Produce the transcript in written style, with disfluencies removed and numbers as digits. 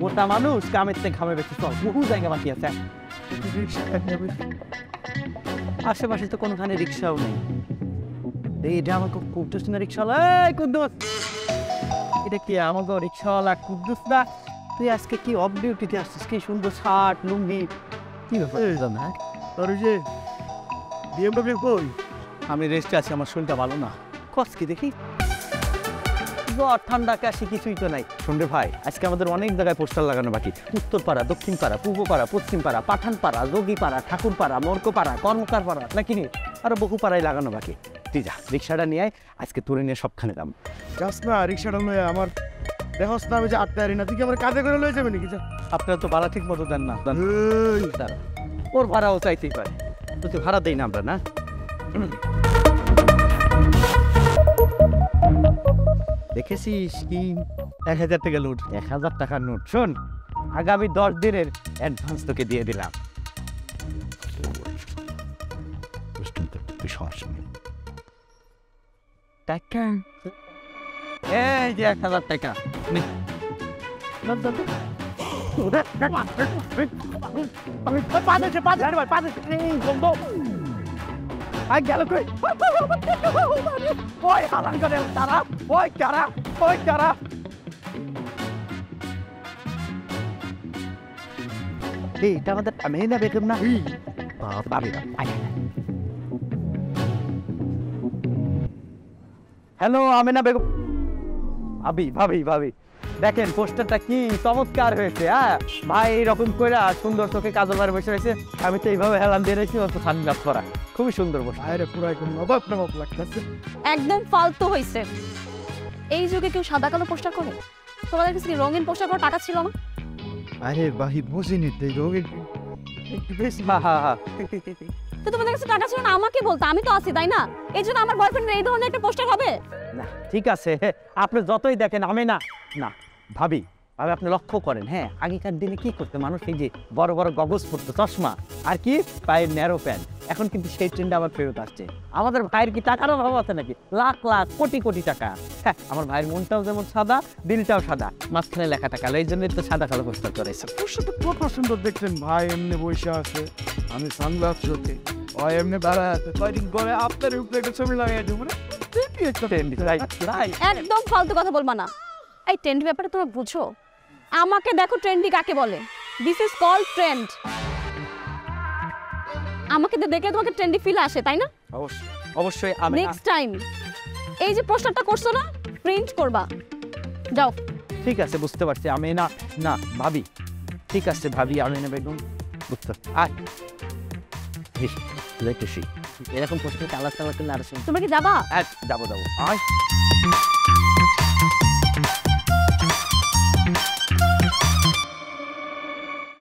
মোটা মানুষ কামের থেকে ঘামে বেশি চল, বহু জায়গা বাকি আছে। আশেপাশে তো কোনোখানে রিক্সাও নেই। এটা আমাকে কুদ্দুস না রিক্সাওয়ালা। এই কুদ্দুস, এটা কি আমাকে রিক্সাওয়ালা কুদ্দুস না? তুই আজকে কি অফ ডিউটিতে আসছিস? কি সুন্দর শার্ট লুঙ্গি, কি ব্যাপার? না তোর ওই যে বিএমডব্লিউ কই? আমি রেস্টে আছি, আমার শরীরটা ভালো না। কস কি দেখি, জ্বর ঠান্ডা কাশি কিছুই তো নাই। শুনরে ভাই, আজকে আমাদের অনেক জায়গায় পোস্টার লাগানো বাকি। উত্তরপাড়া, দক্ষিণপাড়া, পূর্বপাড়া, পশ্চিমপাড়া, পাঠানপাড়া, যোগীপাড়া, ঠাকুরপাড়া, মর্কপাড়া, কর্মকারপাড়া, নাকি নি আরো বহু পাড়ায় লাগানো বাকি। তুই যা, রিক্সাটা নিয়ে আয়, আজকে তোরে নিয়ে সবখানে দাম। যাস না, রিক্সাটা লয়ে আমার দেখস না আমি যে আটটা হারি না, তুই কি আমার কাঁধে করে লয়ে যাবে নাকি? আপনারা তো ভাড়া ঠিক মতো দেন না। ওর ভাড়াও চাইতেই পারে, তুই ভাড়া দেই না আমরা না। দেখেছিস কি 1000 টাকা নোট, 1000 টাকার নোট। শোন, আগামী 10 দিনের অ্যাডভান্স তোকে দিয়ে দিলাম। টাকা এই যে 1000 টাকা। গেল কই? ওই হালান করে তারা, ওই কারা, ওই কারা। এটা আমাদের আমেনা বেগম না? হ্যালো আমেনা বেগম। ভাবি ভাবি ভাবি, দেখেন পোস্টারটা কি চমৎকার হয়েছে। হ্যাঁ ভাই, এরকম করে সুন্দর চোখে কাজল বারে বসে রয়েছে। আমি তো এইভাবে হেলান দিয়ে রেখেছি, অত সানগ্লাস করা, খুবই সুন্দর পোস্টার। আরে পুরো একদম অবাক নবাক লাগতেছে। একদম ফালতু হইছে। এই যুগে কেউ সাদা কালো পোস্টার করে? তোমাদের কাছে কি রঙিন পোস্টার করার টাকা ছিল না? আরে ভাই বুঝিনি তো রোগীর তো তোমাদের কাছে টাকা ছিল না, আমাকে বলতো, আমি তো আছি তাই না? এই জন্য আমার বয়ফ্রেন্ডের এই ধরনের একটা পোস্টার হবে না? ঠিক আছে, আপনি যতই দেখেন আমি না না ভাবি ভাবি, আপনি লক্ষ্য করেন। হ্যাঁ, আগেকার দিনে কি করতে মানুষ, এই যে বড় বড় গগজ পরতো, চশমা, আর কি পায়ের ন্যারো প্যান্ট। এখন কিন্তু সেই ট্রেন্ডে আবার ফেরত আসছে। আমাদের ভাইয়ের কি টাকার অভাব আছে নাকি? লাখ লাখ কোটি কোটি টাকা। হ্যাঁ, আমার ভাইয়ের মনটাও যেমন সাদা, দিলটাও সাদা, মাঝখানে লেখা টাকা, এই জন্যই তো সাদা কালো পোস্টার করেছে। পোস্টারটা কত সুন্দর দেখছেন ভাই, এমনি বসে আছে, আমি সানগ্লাস চোখে, ও এমনি দাঁড়ায় আছে, কয়দিন পরে আপনার উপরে একটা ছবি লাগাই দেবো না? একদম ফালতু কথা বলবা না। এই ট্রেন্ড ব্যাপারে তোমরা বুঝো? আমাকে দেখো ট্রেন্ডি কাকে বলে। This is called trend. আমাকে দেখে তোমাকে ট্রেন্ডি ফিল আসে তাই না? অবশ্যই অবশ্যই। আমি নেক্সট টাইম এই যে পোস্টারটা করছো না, প্রিন্ট করবা। যাও। ঠিক আছে, বুঝতে পারছি। আমি না না ভাবি, ঠিক আছে ভাবি, আমি না বেগম বুঝতে এরকম পোস্টার কালার টালার করলে আর তোমরা কি যাবা? যাবো যাবো।